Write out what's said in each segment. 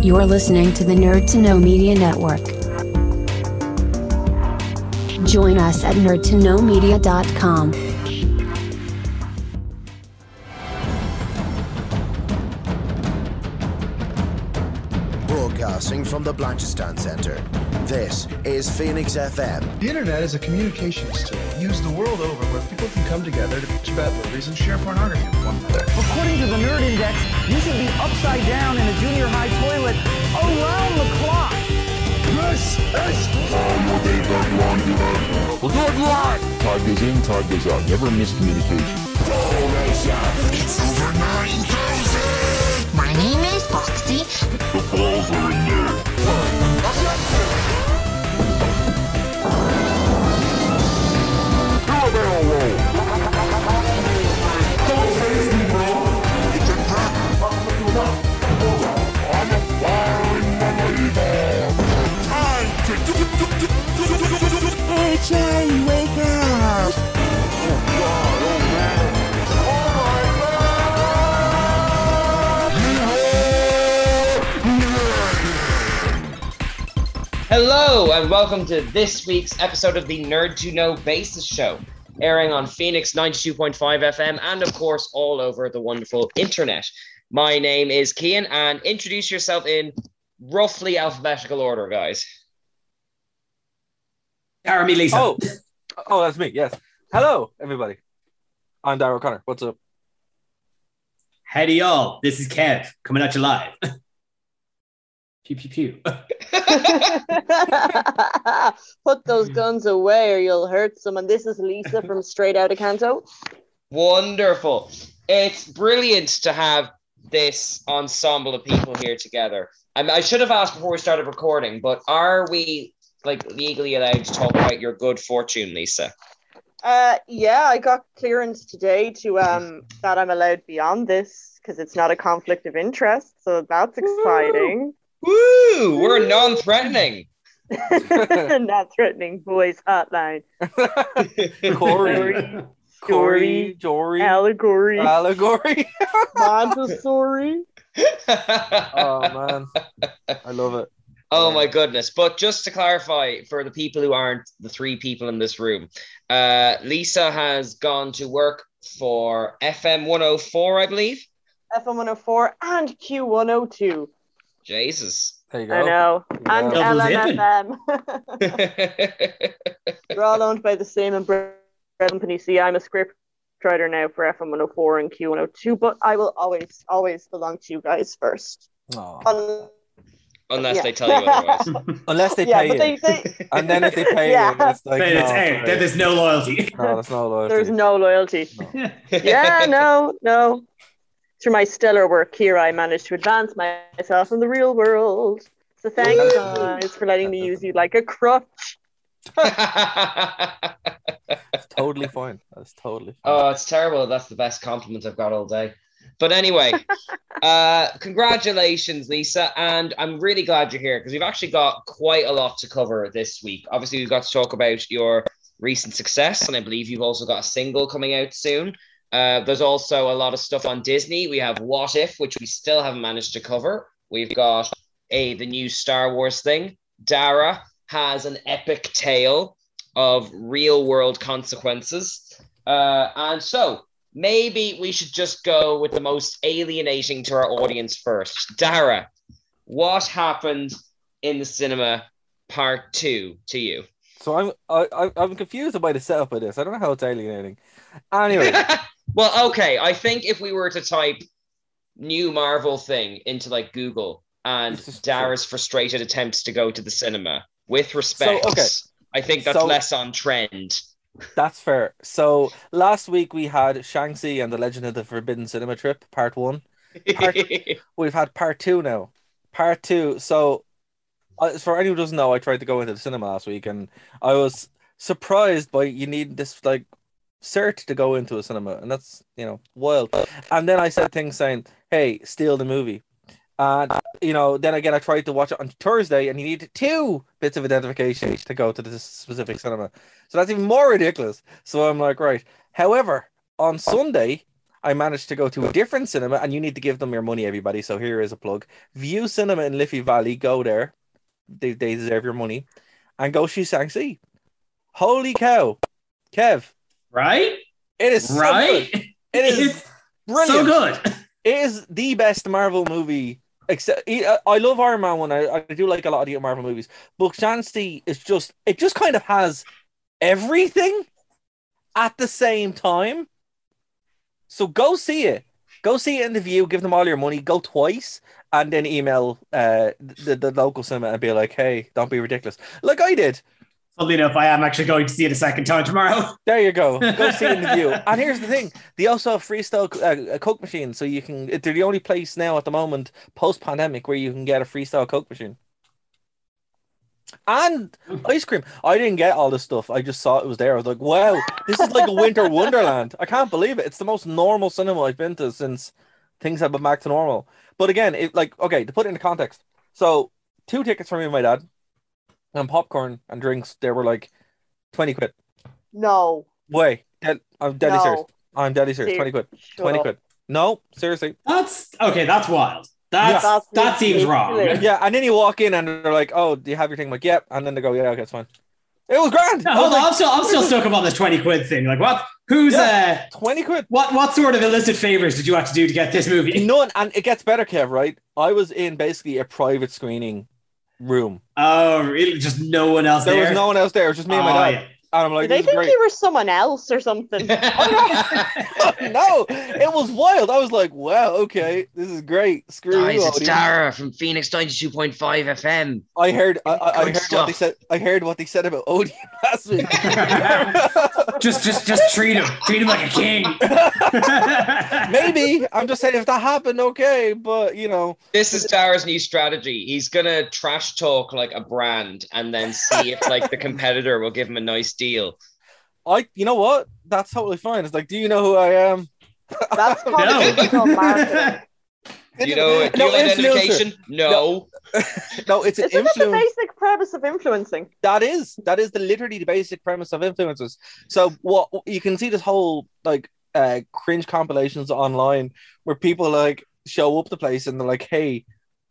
You're listening to the Nerd to Know Media Network. Join us at nerdtoknowmedia.com. Broadcasting from the Blanchistan Center, this is Phoenix FM. The internet is a communications tool used the world over where people can come together to bitch about movies and share pornography with one another. According to the Nerd Index, you should be upside down in a junior high toilet around the clock. This is We'll do it live! Time goes in, time goes out. Never miscommunication. It's over 9,000! My name is Foxy. The balls are in there. Don't face me, bro! It's a trap! I'm a firing believer! Time to Hey, Charlie, wake up! Oh, God, oh, man! Hello and welcome to this week's episode of the Nerd to Know Basis Show, airing on Phoenix 92.5 FM and of course all over the wonderful internet. My name is Cian and introduce yourself in roughly alphabetical order, guys. Jeremy, Lisa. Oh, that's me. Yes. Hello, everybody. I'm Darrell Connor. What's up? Howdy, y'all. This is Kev coming at you live. Pew, pew, pew. Put those guns away or you'll hurt someone. This is Lisa from Straight Outta Canto. Wonderful. It's brilliant to have this ensemble of people here together. I should have asked before we started recording, but are we legally allowed to talk about your good fortune, Lisa? Yeah, I got clearance today to that I'm allowed beyond this because it's not a conflict of interest, so that's exciting. Woo! We're non-threatening. Not threatening boys hotline. Corey, Jory, allegory, Montessori. Oh man, I love it. Oh my goodness. But just to clarify for the people who aren't the three people in this room, Lisa has gone to work for FM 104, I believe. FM 104 and Q102. Jesus. There you go. I know. Yeah. And LMFM. They're all owned by the same umbrella company. See, I'm a script writer now for FM 104 and Q102, but I will always belong to you guys first. Unless they tell you otherwise. Unless they pay you. And then if they pay you, it's like, then there's no loyalty. No, there's no loyalty. There's no loyalty. No. Yeah, no. Through my stellar work here, I managed to advance myself in the real world. So thanks, guys, for letting me use you like a crutch. It's totally fine. That's totally fine. Oh, it's terrible. That's the best compliment I've got all day. But anyway, congratulations, Lisa. And I'm really glad you're here because we've actually got quite a lot to cover this week. Obviously, we've got to talk about your recent success. And I believe you've also got a single coming out soon. There's also a lot of stuff on Disney. We have What If, which we still haven't managed to cover. We've got the new Star Wars thing. Dara has an epic tale of real world consequences. And so maybe we should just go with the most alienating to our audience first. Dara, what happened in the cinema part 2 to you? So I'm confused by the setup of this. I don't know how it's alienating. Anyway. Well, okay. I think if we were to type new Marvel thing into Google and Dara's frustrated attempts to go to the cinema, with respect, I think that's less on trend. That's fair. So last week we had Shang-Chi and the Legend of the Forbidden Cinema Trip, part 1. We've had part 2 now. Part 2. So for anyone who doesn't know, I tried to go into the cinema last week and I was surprised by you need this cert to go into a cinema, and that's wild. And then I said things saying, hey, steal the movie. And then again I tried to watch it on Thursday and you need 2 bits of identification to go to this specific cinema, so that's even more ridiculous. So I'm like, right. However, on Sunday I managed to go to a different cinema, and you need to give them your money, everybody. So here is a plug: View Cinema in Liffey Valley. Go there; they deserve your money, and go see Shang-Chi. Holy cow, Kev! Right? It is right. So good. It is brilliant. So good. It is the best Marvel movie. Except I love Iron Man 1. I do like a lot of the Marvel movies, but Shang-Chi is just kind of has everything at the same time. So go see it. Go see it in the View. Give them all your money. Go twice, and then email the local cinema and be like, "Hey, don't be ridiculous," like I did. Funnily enough, I am actually going to see it a second time tomorrow. There you go. Go see it in the View. And here's the thing: they also have freestyle Coke machine, so you can. They're the only place now at the moment, post-pandemic, where you can get a freestyle Coke machine. And ice cream. I didn't get all this stuff. I just saw it was there. I was like, wow, this is like a winter wonderland. I can't believe it. It's the most normal cinema I've been to since things have been back to normal. But again, okay, to put it into context. So 2 tickets for me and my dad, and popcorn and drinks, they were like 20 quid. No. Wait, I'm deadly serious. I'm deadly serious. 20 quid. 20 quid. No, seriously. That's wild. That seems wrong. Yeah, and then you walk in and they're like, "Oh, do you have your thing?" I'm like, "Yep," and then they go, "Yeah, okay, it's fine." It was grand. No, hold on, I'm still stuck up on this 20 quid thing. Like, what? Who's 20 quid? What sort of illicit favors did you have to do to get this movie? None, and it gets better, Kev. Right? I was in basically a private screening room. Oh, really? Just no one else there? There was no one else there. It was just me and my dad. Yeah. And I'm like, did they think you were someone else or something? No, it was wild. I was like, wow, okay, this is great. Screw Guys, you, it's Dara from Phoenix 92.5 FM. I heard what they said. I heard what they said about Odeon last week. just treat him like a king. Maybe. I'm just saying, if that happened, okay, but you know, this is Dara's new strategy. He's gonna trash talk like a brand, and then see if like the competitor will give him a nice deal. You know what? That's totally fine. It's like, do you know who I am? That's called marketing. Do you like identification? No. No, it's an Isn't it the basic premise of influencing? That is literally the basic premise of influencers. So what you can see this whole like cringe compilations online where people like show up the place and they're like, "Hey,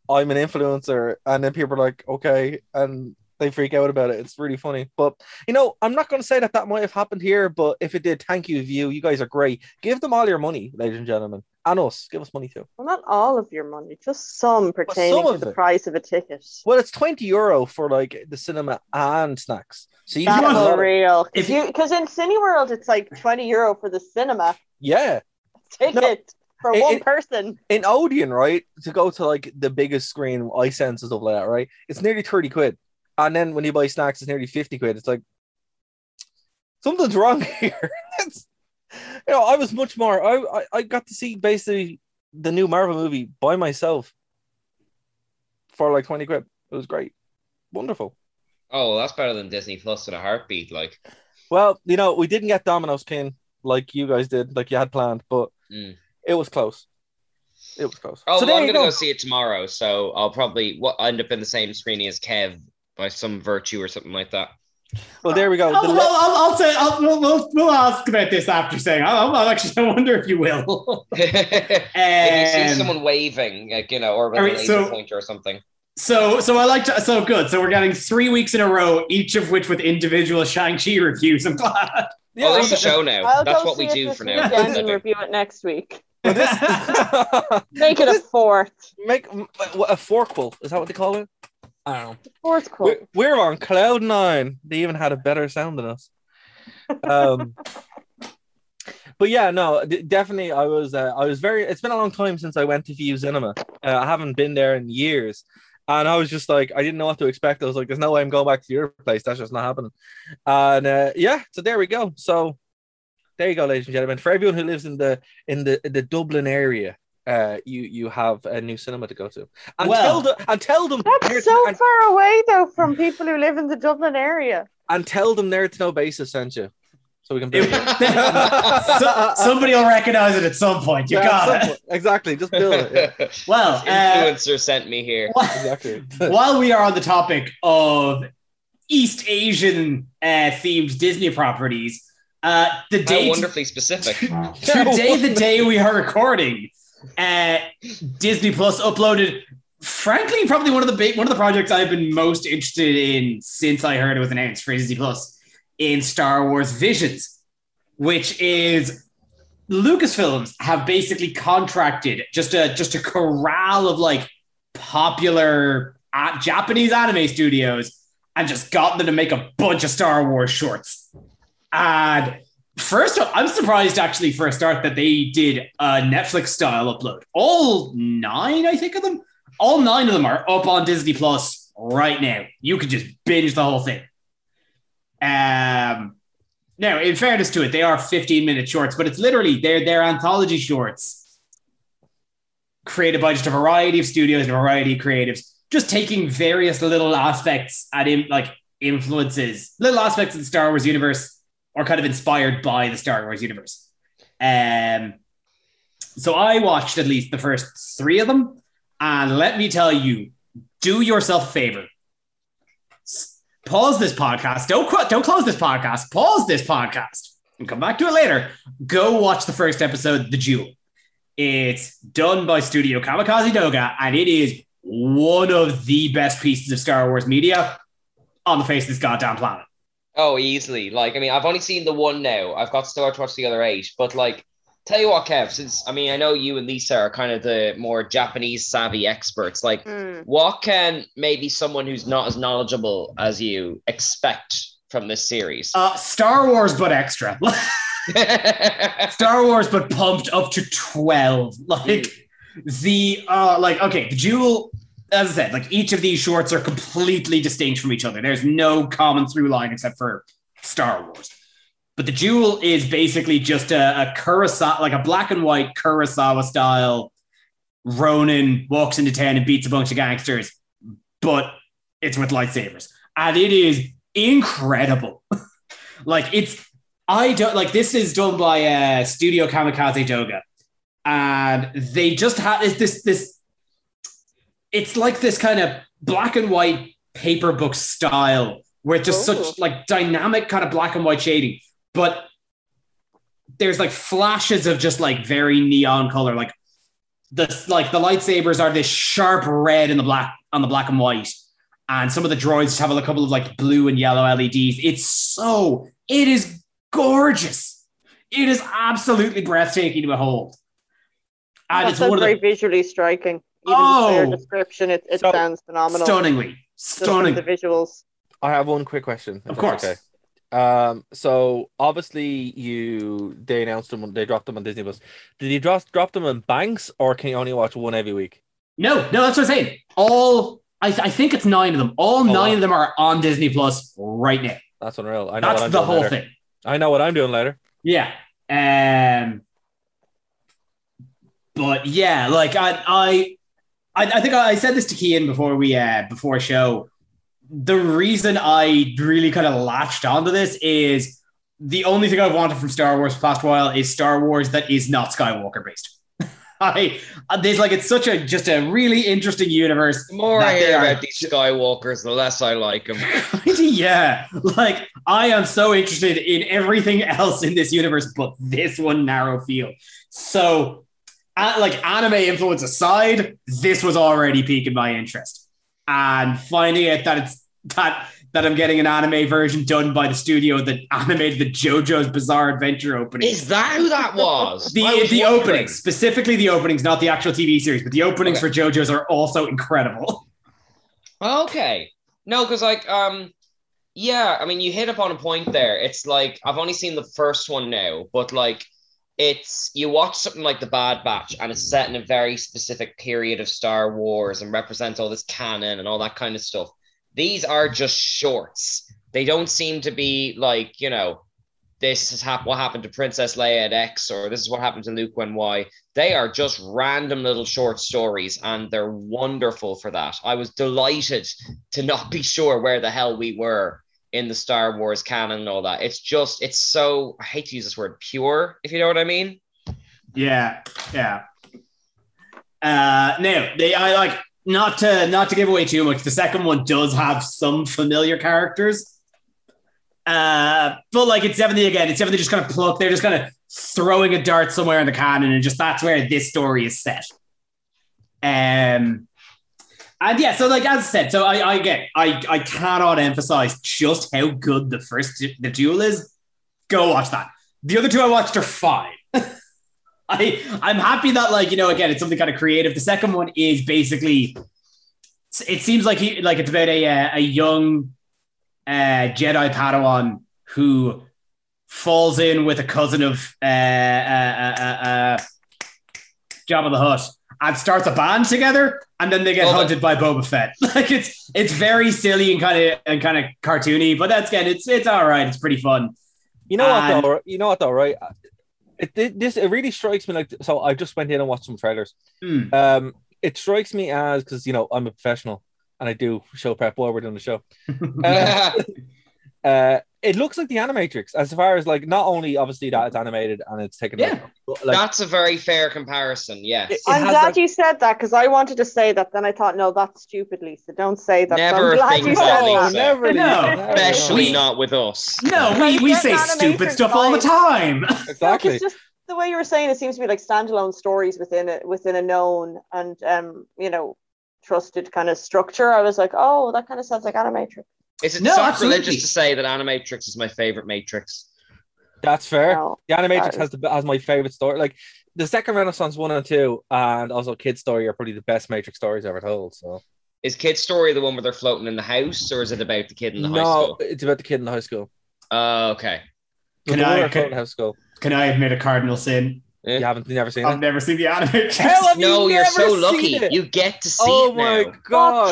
I'm an influencer," and then people are like, "Okay," and they freak out about it. It's really funny. But, you know, I'm not going to say that might have happened here, but if it did, thank you, View. You guys are great. Give them all your money, ladies and gentlemen. And us. Give us money too. Well, not all of your money, just some pertaining to the price of a ticket. Well, it's €20 for, like, the cinema and snacks. So you That's unreal. Because in Cineworld, it's like €20 for the cinema. Yeah. Ticket. For one person. In Odeon, right, to go to, like, the biggest screen, iSense and stuff like that, right, it's nearly 30 quid. And then when you buy snacks, it's nearly 50 quid. It's like, something's wrong here. I was much more. I got to see basically the new Marvel movie by myself for like 20 quid. It was great. Wonderful. Oh, well, that's better than Disney Plus in a heartbeat. Like, well, you know, we didn't get Domino's King like you guys did, like you had planned, but it was close. It was close. Oh, so well, I'm going to go see it tomorrow, so I'll probably end up in the same screening as Kev by some virtue or something like that. Well, there we go. We'll ask about this after saying. I wonder if you will. If you see someone waving, like, you know, or with a laser pointer or something. So I like to. So good. So we're getting 3 weeks in a row, each of which with individual Shang-Chi reviews. I'm glad. Yeah, that's the show now. That's what we do for now. And review it next week. Make it a fourth. Make a fourquel. Is that what they call it? I don't know. Fourth quote. We're on cloud 9. They even had a better sound than us. But yeah, no, definitely. I was very. It's been a long time since I went to View Cinema. I haven't been there in years, and I was just like, I didn't know what to expect. I was like, there's no way I'm going back to the other place. That's just not happening. And yeah, so there we go. So there you go, ladies and gentlemen. For everyone who lives in the Dublin area. You have a new cinema to go to, and tell them that's so far away though from people who live in the Dublin area. And tell them Nerd to Know Basis sent you, so we can. Somebody will recognize it at some point. You got it. Exactly. Just build it. Yeah. Well, influencer sent me here. Exactly. While we are on the topic of East Asian themed Disney properties, The How wonderfully specific. The day we are recording, Disney Plus uploaded, frankly, probably one of the projects I've been most interested in since I heard it was announced for Disney Plus, in Star Wars Visions, which is Lucasfilms have basically contracted just a corral of like popular Japanese anime studios and just got them to make a bunch of Star Wars shorts. And first up, I'm surprised actually for a start that they did a Netflix style upload. All 9 of them are up on Disney Plus right now. You could just binge the whole thing. Now, in fairness to it, they are 15-minute shorts, but it's literally they're anthology shorts created by just a variety of studios and a variety of creatives, just taking various little aspects and influences, little aspects of the Star Wars universe, or kind of inspired by the Star Wars universe. So I watched at least the first 3 of them, and let me tell you, do yourself a favor. Pause this podcast. Don't close this podcast. Pause this podcast and come back to it later. Go watch the first episode, The Jewel. It's done by Studio Kamikaze Doga, and it is one of the best pieces of Star Wars media on the face of this goddamn planet. Oh, easily. Like, I mean, I've only seen the 1 now. I've got to start to watch the other 8. But, like, tell you what, Kev, since, I mean, I know you and Lisa are kind of the more Japanese savvy experts. Like, what can maybe someone who's not as knowledgeable as you expect from this series? Star Wars, but extra. Star Wars, but pumped up to 12. Like, the Jewel, as I said, like, each of these shorts are completely distinct from each other. There's no common through line except for Star Wars. But The Jewel is basically just a Kurosawa, like a black and white Kurosawa style. Ronin walks into town and beats a bunch of gangsters, but it's with lightsabers. And it is incredible. This is done by Studio Kamikaze Doga. And they just have this it's like this kind of black and white paper book style where it's just such like dynamic kind of black and white shading, but there's like flashes of just like very neon color. Like the lightsabers are this sharp red on the black and white. And some of the droids just have a couple of like blue and yellow LEDs. It is gorgeous. It is absolutely breathtaking to behold. And it's very visually striking. Even their description, it sounds phenomenal. Stunning. The visuals. I have one quick question. Of course. Okay. So obviously they announced them, they dropped them on Disney Plus. Did you drop them in banks, or can you only watch one every week? No, that's what I'm saying. I think it's 9 of them. All 9 of them are on Disney Plus right now. That's unreal. That's the whole thing. I know what I'm doing later. Yeah. But yeah, like I think I said this to Kian before show. The reason I really kind of latched onto this is the only thing I've wanted from Star Wars for the past while is Star Wars that is not Skywalker based. It's such a really interesting universe. The more I hear about these Skywalkers, the less I like them. Yeah, like I am so interested in everything else in this universe, but this one narrow field. So, like anime influence aside, this was already piquing my interest, and finding out that I'm getting an anime version done by the studio that animated the JoJo's Bizarre Adventure opening. Is that who that was? The openings, specifically the openings, not the actual TV series, but the openings for JoJo's are also incredible. Okay. No, because yeah, I mean, you hit upon a point there. It's like, I've only seen the first one now, but like, you watch something like The Bad Batch and it's set in a very specific period of Star Wars and represents all this canon and all that kind of stuff. These are just shorts. They don't seem to be like, this is what happened to Princess Leia at X, or this is what happened to Luke when Y. They are just random little short stories, and they're wonderful for that. I was delighted to not be sure where the hell we were in the Star Wars canon and all that. It's so, I hate to use this word, pure, if you know what I mean. Yeah. Not to give away too much, the second one does have some familiar characters, But like it's definitely just kind of pluck. They're just kind of throwing a dart somewhere in the canon, and just that's where this story is set. And yeah, so like as I said, so I cannot emphasize just how good the duel is. Go watch that. The other two I watched are fine. I'm happy that like, you know, again, it's something kind of creative. The second one is basically, it seems like it's about a young Jedi Padawan who falls in with a cousin of Jabba the Hutt and starts a band together, and then they get hunted by Boba Fett. Like it's very silly and kind of cartoony, but that's again, it's all right. It's pretty fun. You know what though, right? It really strikes me like, so I just went in and watched some trailers. It strikes me as, because you know I'm a professional and I do show prep while we're doing the show. It looks like the Animatrix, as far as like, not only obviously that it's animated and it's taken. Like, that's a very fair comparison. Yes, I'm glad you said that, because I wanted to say that, then I thought, no, that's stupid, Lisa. Don't say that. Never so think that, Lisa. Never, no, especially not with us. No, we say stupid stuff all the time. Exactly. No, it's just the way you were saying, it seems to be like standalone stories within a known and you know, trusted kind of structure. I was like, oh, that kind of sounds like Animatrix. Is it sacrilegious to say that Animatrix is my favorite Matrix? That's fair. No, the Animatrix has my favorite story. Like the second Renaissance 1 and 2, and also Kid Story are probably the best Matrix stories ever told. So, is Kid Story the one where they're floating in the house, or is it about the kid in the high school? No, it's about the kid in the high school. Okay. Can I admit a cardinal sin? You never seen it? I've never seen the Animatrix. No, you're so lucky. You get to see it now. Oh my god!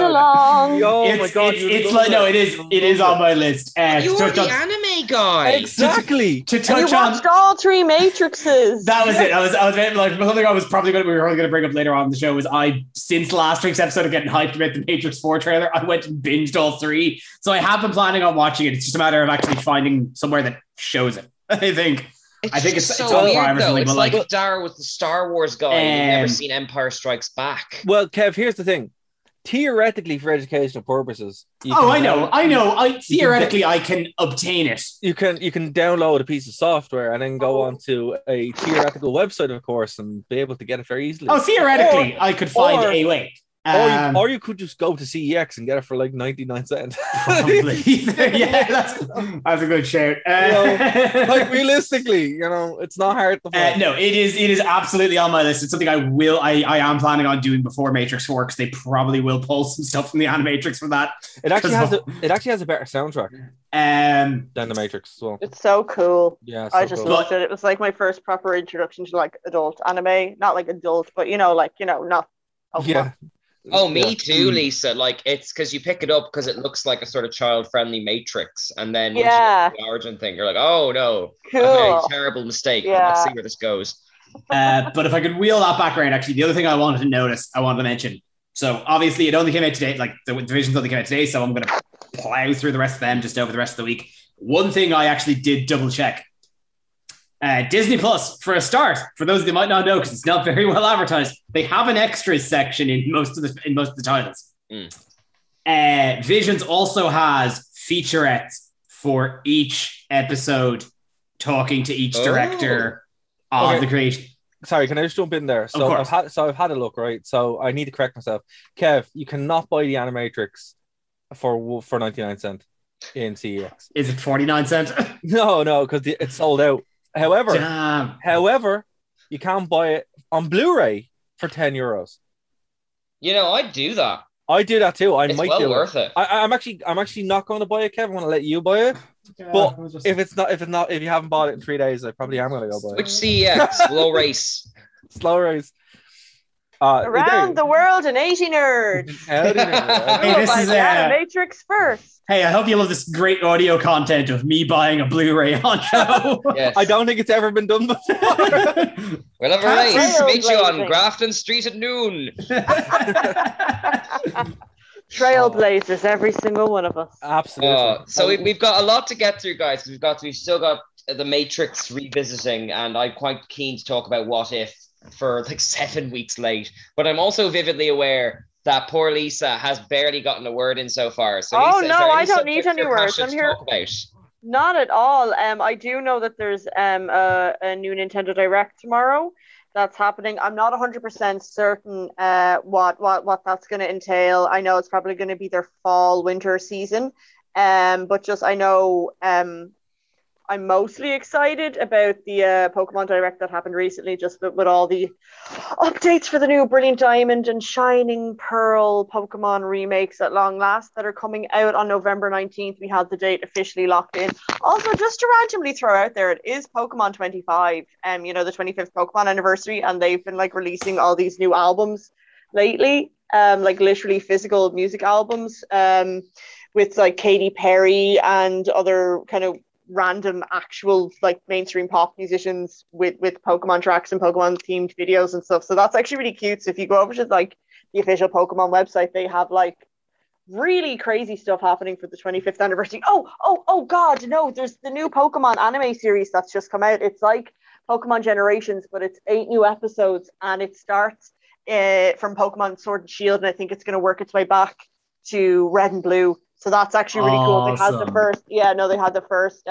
Oh my god! It's like, no, it is on my list. You're the anime guy. Exactly. To touch on, watched all three Matrixes. That was it. I was like, something I was probably we were going to bring up later on in the show was, since last week's episode of getting hyped about the Matrix 4 trailer, I went and binged all three. So I have been planning on watching it. It's just a matter of actually finding somewhere that shows it. I think it's so weird, though. It's like if Dara was the Star Wars guy and you've never seen Empire Strikes Back. Well, Kev, here's the thing. Theoretically, for educational purposes, I know. Theoretically, I can obtain it. You can download a piece of software and then go onto a theoretical website, of course, and be able to get it very easily. Oh, theoretically, I could find a way. Or you could just go to CEX and get it for like 99 cents. Probably. Yeah, that's a good shout. Like realistically, you know, it's not hard to find. No, it is absolutely on my list. It's something I am planning on doing before Matrix 4, because they probably will pull some stuff from the Animatrix for that. It actually has a better soundtrack than the Matrix as well. It's so cool. Yeah, I just loved it. It was like my first proper introduction to like adult anime, not like adult, but not. Yeah. Oh, me too, Lisa. Like, it's because you pick it up because it looks like a sort of child-friendly Matrix, and then once you get the origin thing, you're like, oh no, cool. a very terrible mistake. Yeah. Let's see where this goes. But if I could wheel that back around, actually, the other thing I wanted to mention. So obviously, it only came out today. Like the divisions only came out today, so I'm going to plow through the rest of them just over the rest of the week. One thing I actually did double check. Disney Plus, for a start, for those that might not know, because it's not very well advertised, they have an extras section in most of the titles. Visions also has featurettes for each episode, talking to each director of the creation. Sorry, can I just jump in there? So I've had a look, right? So I need to correct myself. Kev, you cannot buy the Animatrix for 99 cents in CEX. Is it 49 cents? No, because it's sold out. However, you can buy it on Blu-ray for €10. You know, I'd do that. I do that too. It's might well do worth it. I'm actually not going to buy it, Kevin. I'm going to let you buy it. But if you haven't bought it in 3 days, I probably am going to go buy it. Which CEX? Slow race. Slow race. Around the world in 80 nerds. Hey, this is Matrix first. Hey, I hope you love this great audio content of me buying a Blu-ray on show. Yes. I don't think it's ever been done before. We'll have a race. Meet you on Grafton Street at noon. Trailblazers, every single one of us. Absolutely. So we've got a lot to get through, guys. We've still got the Matrix revisiting, and I'm quite keen to talk about What If for like 7 weeks late. But I'm also vividly aware that poor Lisa has barely gotten a word in so far. So Lisa, I don't need any words. I'm here. Not at all. I do know that there's a new Nintendo Direct tomorrow that's happening. I'm not 100% certain what that's going to entail. I know it's probably going to be their fall winter season. But just I know I'm mostly excited about the Pokemon Direct that happened recently, just with all the updates for the new Brilliant Diamond and Shining Pearl Pokemon remakes at long last that are coming out on November 19th. We had the date officially locked in. Also, just to randomly throw out there, it is Pokemon 25, the 25th Pokemon anniversary, and they've been like releasing all these new albums lately, like literally physical music albums, with like Katy Perry and other kind of random actual like mainstream pop musicians with Pokemon tracks and Pokemon themed videos and stuff. So that's actually really cute. So if you go over to like the official Pokemon website, they have like really crazy stuff happening for the 25th anniversary. Oh God, no, there's the new Pokemon anime series that's just come out. It's like Pokemon Generations, but it's 8 new episodes, and it starts from Pokemon Sword and Shield, and I think it's going to work its way back to Red and Blue. So that's actually really cool. They had the first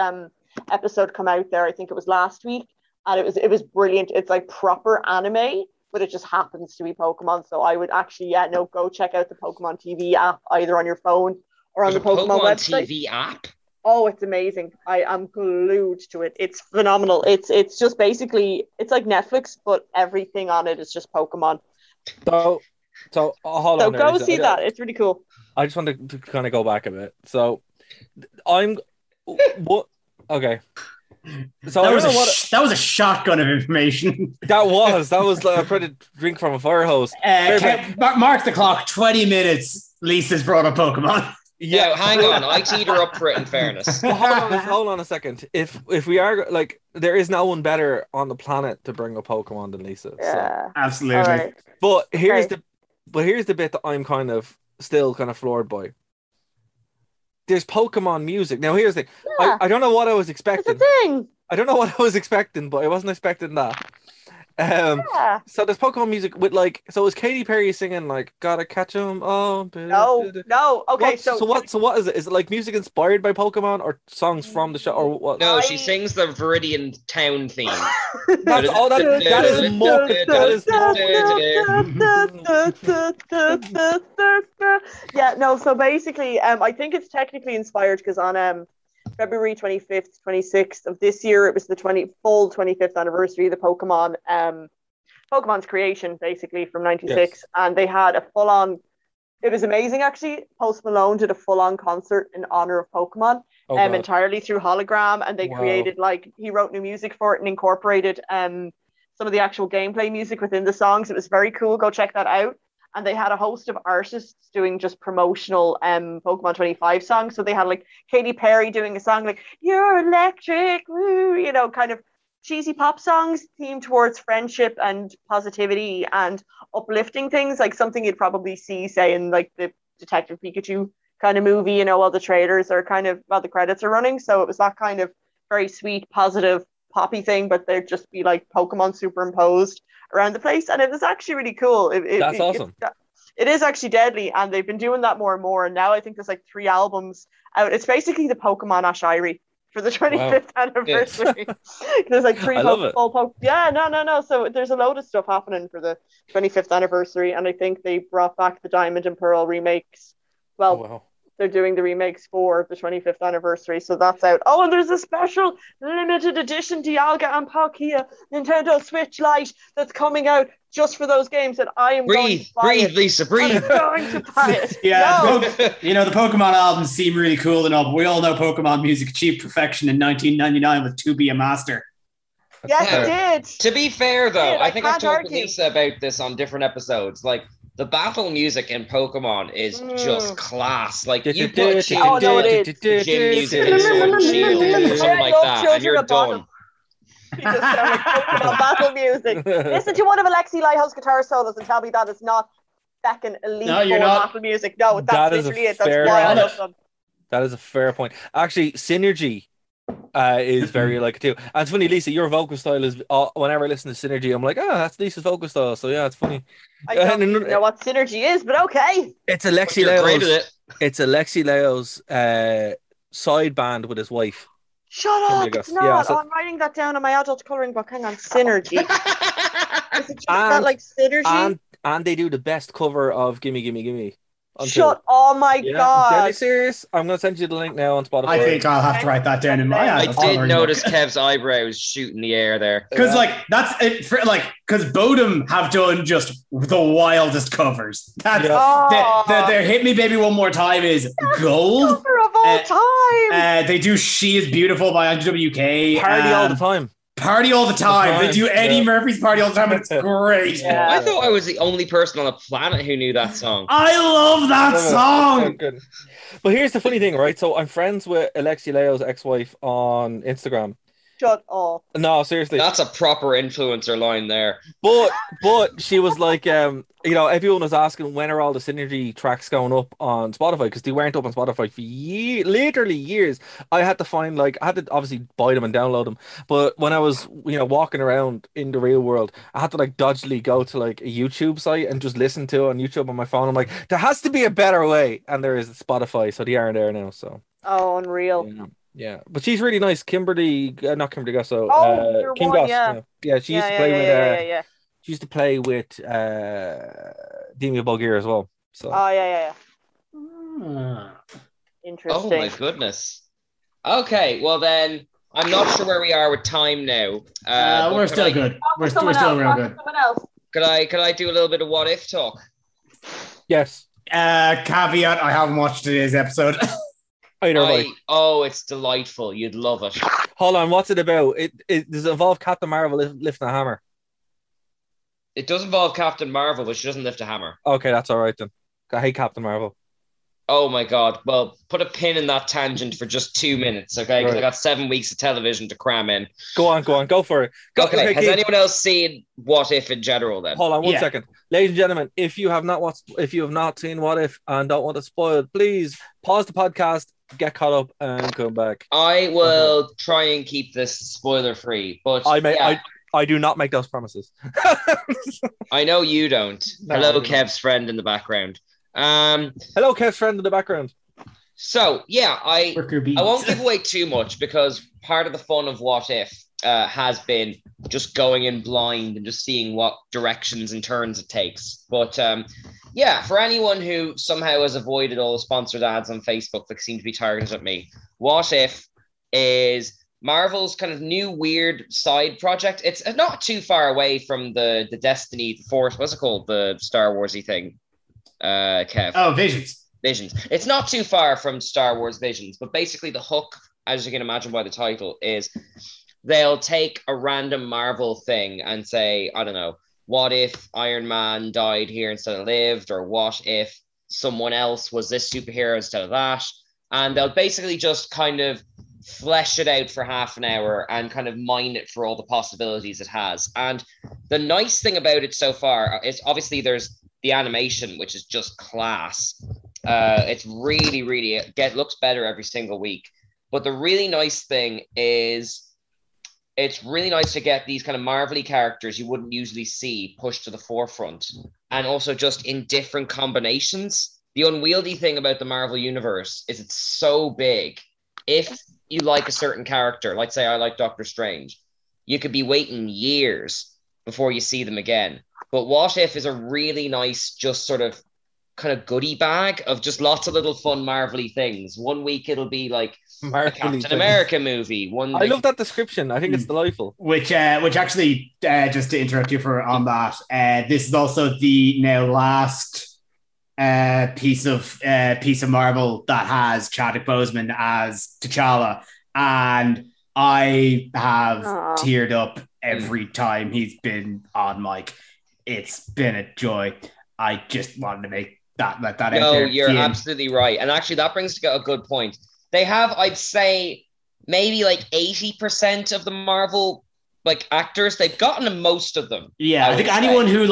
episode come out there. I think it was last week, and it was brilliant. It's like proper anime, but it just happens to be Pokemon. So I would actually, go check out the Pokemon TV app either on your phone or on the Pokemon website. TV app. Oh, it's amazing. I am glued to it. It's phenomenal. It's just basically it's like Netflix, but everything on it is just Pokemon. So hold on. So go see that. It's really cool. I just wanted to kind of go back a bit. So what? Okay. So that was a shotgun of information. That was like trying to drink from a fire hose. Mark the clock. 20 minutes. Lisa's brought up Pokemon. Yeah, hang on. I teed her up for it. In fairness, hold on a second. If we are like, there is no one better on the planet to bring up Pokemon than Lisa. Yeah, so. Absolutely. Right. But here's the bit that I'm still kind of floored by. There's Pokemon music. Now here's the thing. Yeah. I don't know what I was expecting. It's a thing. I don't know what I was expecting, but I wasn't expecting that. So there's Pokemon music with like, so is Katy Perry singing like "Gotta Catch 'Em"? Oh, no. Okay, so what is it? Is it like music inspired by Pokemon or songs from the show or what? No, she sings the Viridian Town theme. That's all. That is more. Yeah, no. So basically, I think it's technically inspired because on February 25th, 26th of this year, it was the 25th anniversary of the Pokemon's creation, basically, from 96. Yes. And they had a full-on, it was amazing, actually. Post Malone did a full-on concert in honor of Pokemon, entirely through hologram. And they created, he wrote new music for it and incorporated some of the actual gameplay music within the songs. It was very cool. Go check that out. And they had a host of artists doing just promotional Pokemon 25 songs. So they had like Katy Perry doing a song like "You're Electric," woo, kind of cheesy pop songs themed towards friendship and positivity and uplifting things, like something you'd probably see, say, in like the Detective Pikachu kind of movie, while the trailers are while the credits are running. So it was that kind of very sweet, positive, poppy thing, but there'd just be like Pokemon superimposed around the place, and it was actually really cool. That's awesome. It is actually deadly, and they've been doing that more and more. And now I think there's like 3 albums out. It's basically the Pokemon Ashiri for the 25th anniversary. There's like 3 full Yeah, no. So there's a load of stuff happening for the 25th anniversary, and I think they brought back the Diamond and Pearl remakes. Well, they're doing the remakes for the 25th anniversary, so that's out. Oh, and there's a special limited edition Dialga and Palkia Nintendo Switch Lite that's coming out just for those games, and I am going to buy it. Lisa, breathe. I'm going to buy it. Yeah, the Pokemon albums seem really cool and all, but we all know Pokemon music achieved perfection in 1999 with "To Be a Master." Yes, it did. To be fair, though, I think I've talked with Lisa about this on different episodes. Like, the battle music in Pokemon is just class. Like, you put gym music in Sword and Shield or something like that, and you're done. You just sound like Pokemon battle music. Listen to one of Alexi Laiho's guitar solos and tell me that is not fucking elite battle music. No, that's literally it. That's why I love them. That is a fair point. Actually, Synergy is very like it too. And it's funny, Lisa, your vocal style is whenever I listen to Synergy, I'm like, that's Lisa's vocal style. So yeah, it's funny. I don't even know what Synergy is, but okay. It's Alexi Laiho's. It's Alexi Laiho's side band with his wife. Shut up! Kimberly It's Gus. not. Yeah, so- I'm writing that down in my adult coloring book. Hang on, synergy. Is it just that And- like synergy? And they do the best cover of Gimme Gimme Gimme. Shut! Oh my Yeah, god! deadly serious. I'm gonna send you the link now on Spotify. I think I'll have to write that down in my I adult did coloring notice book. Kev's eyebrows shoot in the air there. Because like that's it for like because Bodum have done just the wildest covers. That's their Hit Me Baby One More Time is gold. Cover of all time. They do She Is Beautiful by NWK. Party all the time. Party all the time. They do Eddie Murphy's Party all the time, and it's great. I thought I was the only person on the planet who knew that song. I love that song. Good. But here's the funny thing, right? So I'm friends with Alexi Leo's ex-wife on Instagram. Shut up. No, seriously. That's a proper influencer line there. But she was like, everyone was asking when are all the Synergy tracks going up on Spotify because they weren't up on Spotify for literally years. I had to find I had to obviously buy them and download them. But when I was walking around in the real world, I had to dodgily go to a YouTube site and just listen to it on YouTube on my phone. I'm like, there has to be a better way, and there is Spotify, so they are there now. So unreal. Yeah, but she's really nice. Kimberly, not Kimberly Gasso. Kim one, Goss. yeah. Yeah, she used to play with. She used to play with Demia Bulgier as well. So. Yeah. Oh Interesting. my goodness. Okay, well then, I'm not sure where we are with time now. We're still good. We're still real good. Someone else. Could I do a little bit of what if talk? Yes. Caveat: I haven't watched today's episode. Oh, it's delightful. You'd love it. Hold on, what's it about? It does it involve Captain Marvel lifting a hammer? It does involve Captain Marvel, but she doesn't lift a hammer. Okay, that's all right then. I hate Captain Marvel. Oh my god. Well, put a pin in that tangent for just 2 minutes, okay? Because Right. I got 7 weeks of television to cram in. Go on, go for it. Okay, has Keith. anyone else seen What If in general then? Hold on one second. Ladies and gentlemen, if you have not seen What If and don't want to spoil it, please pause the podcast, get caught up, and come back. I will try and keep this spoiler free, but I do not make those promises. I know you don't. No, Hello, I don't. Kev's friend in the background. Hello, Kev's friend in the background. So yeah, I won't give away too much because part of the fun of What If has been just going in blind and just seeing what directions and turns it takes. But yeah, for anyone who somehow has avoided all the sponsored ads on Facebook that seem to be targeted at me, What If is Marvel's kind of new weird side project. It's not too far away from the Destiny, the Force, what's it called? The Star Warsy thing. Kev. Oh, Visions. It's not too far from Star Wars Visions, but basically the hook, as you can imagine by the title, is they'll take a random Marvel thing and say, I don't know, what if Iron Man died here instead of lived, or what if someone else was this superhero instead of that? And they'll basically just kind of flesh it out for half an hour and kind of mine it for all the possibilities it has. And the nice thing about it so far is obviously there's the animation, which is just class. It's really, really looks better every single week. But the really nice thing is it's really nice to get these kind of Marvel-y characters you wouldn't usually see pushed to the forefront, and also just in different combinations. The unwieldy thing about the Marvel universe is it's so big. If you like a certain character, like say I like Doctor Strange, you could be waiting years before you see them again. But What If is a really nice, just sort of kind of goodie bag of just lots of little fun Marvel-y things. 1 week it'll be like a Captain America movie. I love that description. I think it's delightful. Which actually, just to interrupt you on that, this is also the now last piece of Marvel that has Chadwick Boseman as T'Challa, and I have teared up every time he's been on mic. It's been a joy. I just wanted to let that out there. No, you're absolutely right. And actually, that brings to a good point. They have, I'd say, maybe like 80% of the Marvel actors. They've gotten most of them. Yeah, I think anyone who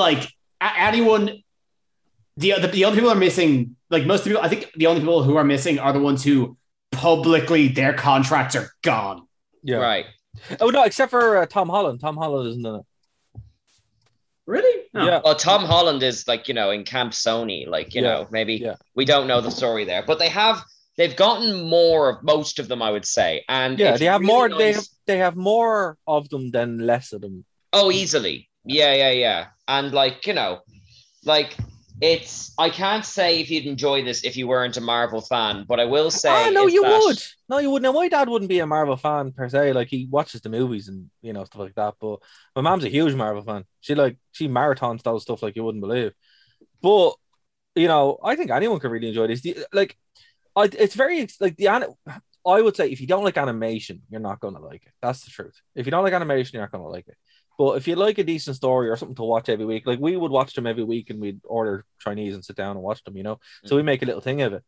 the only people who are missing, most people, I think the only people who are missing are the ones who publicly their contracts are gone. Yeah, right. Oh no, except for Tom Holland. Tom Holland isn't in it. Really? No. Yeah. Well, Tom Holland is in Camp Sony. Maybe we don't know the story there, but they have they've gotten more of most of them, I would say. And Yeah, it's they have really more. nice. They have more of them than less of them. Oh, easily. Yeah. And like, like I can't say if you'd enjoy this if you weren't a Marvel fan, but I will say No, is you that would. No, you would. Now, my dad wouldn't be a Marvel fan per se. Like, he watches the movies and stuff like that. But my mom's a huge Marvel fan. She marathons those stuff like you wouldn't believe. But I think anyone could really enjoy this. It's very like I would say if you don't like animation, you're not gonna like it. That's the truth. If you don't like animation, you're not gonna like it. But if you like a decent story or something to watch every week, like we would watch them every week and we'd order Chinese and sit down and watch them, So we make a little thing of it.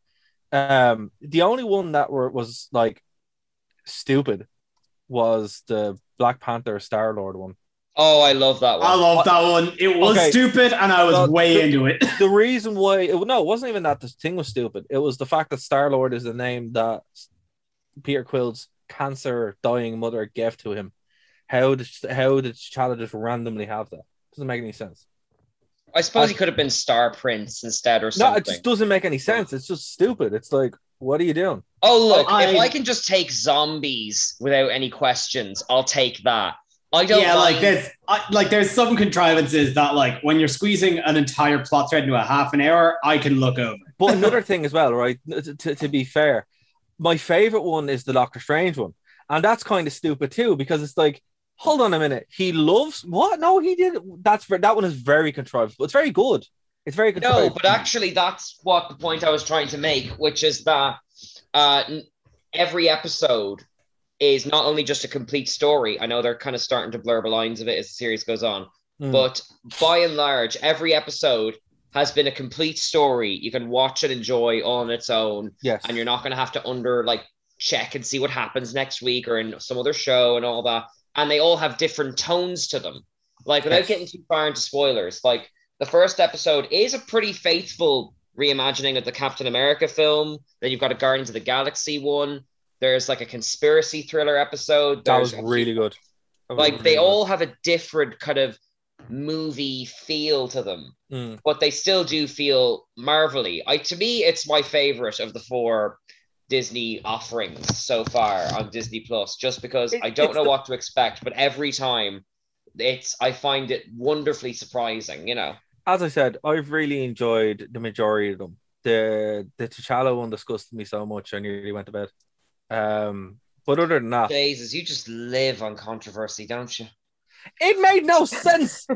The only one that was like stupid was the Black Panther Star-Lord one. Oh, I love that one. I love that one. It was stupid and I was way into it. The reason why it wasn't even that the thing was stupid. It was the fact that Star-Lord is the name that Peter Quill's cancer dying mother gave to him. How did T'Challa just randomly have that? Doesn't make any sense. I suppose he could have been Star Prince instead or something. No, it just doesn't make any sense. It's just stupid. It's like, what are you doing? Oh, look, if I can just take zombies without any questions, I'll take that. I don't. Yeah, there's some contrivances that like when you're squeezing an entire plot thread into a half an hour, I can look over. But another thing as well, right? To be fair, my favorite one is the Doctor Strange one, and that's kind of stupid too because it's like, hold on a minute, he loves what? No, he did. That one is very contrived, but it's very good. It's very contrived. No, but actually, that's what the point I was trying to make, which is that every episode is not only just a complete story. I know they're kind of starting to blur the lines of it as the series goes on, but by and large, every episode has been a complete story. You can watch and enjoy on its own. Yes. And you're not going to have to check and see what happens next week or in some other show and all that. And they all have different tones to them. Like, without getting too far into spoilers, like the first episode is a pretty faithful reimagining of the Captain America film. Then you've got a Guardians of the Galaxy one. There's like a conspiracy thriller episode. That was really good. They all have a different kind of movie feel to them, but they still do feel Marvel-y. To me, it's my favorite of the 4 Disney offerings so far on Disney Plus, just because I don't know what to expect, but every time I find it wonderfully surprising, As I said, I've really enjoyed the majority of them. The T'Challa one disgusted me so much I nearly went to bed. But other than that, Jesus, you just live on controversy, don't you? It made no sense.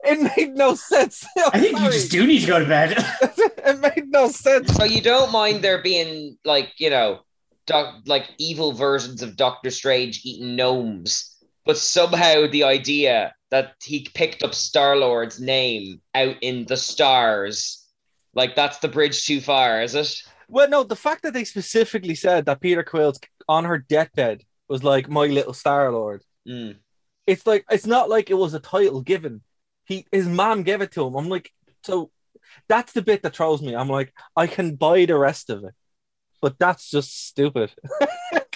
It made no sense. I think you just do need to go to bed. It made no sense. So you don't mind there being evil versions of Doctor Strange eating gnomes, but somehow the idea that he picked up Star-Lord's name out in the stars, that's the bridge too far, is it? Well, no, the fact that they specifically said that Peter Quill's on her deathbed was like my little Star-Lord. It's like, it's not like it was a title given. His mom gave it to him. I'm like, so that's the bit that throws me. I'm like, I can buy the rest of it, but that's just stupid.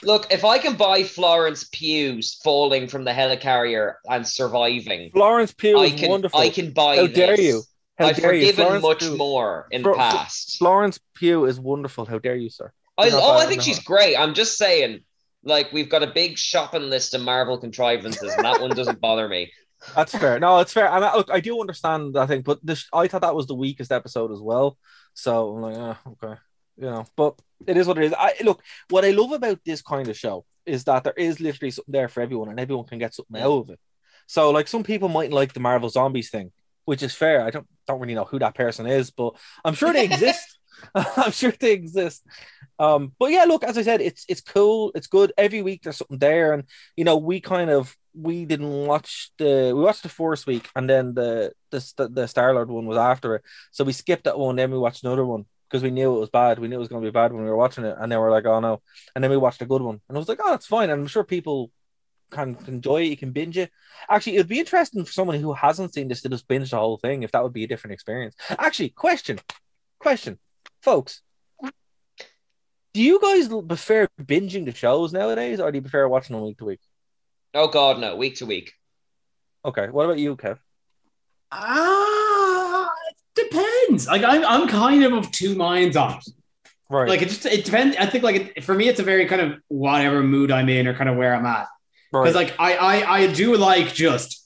Look, if I can buy Florence Pugh's falling from the helicarrier and surviving, Florence Pugh is wonderful. I can buy How this. dare you? I've forgiven Florence much Pugh. more in the past. Florence Pugh is wonderful. How dare you, sir? I think she's great. I'm just saying, we've got a big shopping list of Marvel contrivances, and that one doesn't bother me. That's fair. No, it's fair. And I do understand that thing, but I thought that was the weakest episode as well. So I'm like, okay, but it is what it is. What I love about this kind of show is that there is literally something there for everyone, and everyone can get something out of it. So, some people mightn't like the Marvel Zombies thing, which is fair. I don't really know who that person is, but I'm sure they exist. I'm sure they exist. But yeah, look, as I said, it's cool. It's good. Every week there's something there, and we didn't watch we watched the first week, and then the Star-Lord one was after it. So we skipped that one, then we watched another one because we knew it was bad. We knew it was going to be bad when we were watching it, and then we're like, oh no. And then we watched a good one, and I was like, oh, that's fine. And I'm sure people can enjoy it. You can binge it. Actually, it'd be interesting for someone who hasn't seen this to just binge the whole thing, if that would be a different experience. Actually, question, folks. Do you guys prefer binging the shows nowadays, or do you prefer watching them week to week? Oh God, no, week to week. Okay, what about you, Kev? It depends. I'm kind of two minds on it. Right. Like it depends. I think like for me, it's a very kind of whatever mood I'm in or kind of where I'm at. Because like I do like just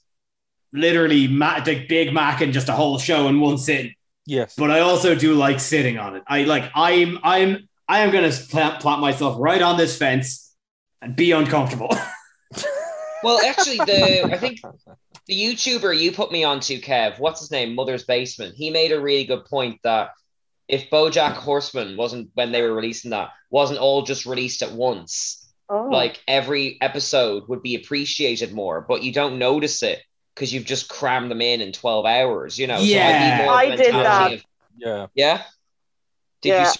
literally like Big Mac and just a whole show in one sitting. Yes. But I also do like sitting on it. I am gonna plant myself right on this fence and be uncomfortable. Well, actually, I think the YouTuber you put me onto, Kev, what's his name? Mother's Basement. He made a really good point that if BoJack Horseman wasn't, when they were releasing that, wasn't all just released at once, like every episode would be appreciated more, but you don't notice it because you've just crammed them in 12 hours, you know? Yeah. So I did that. Yeah?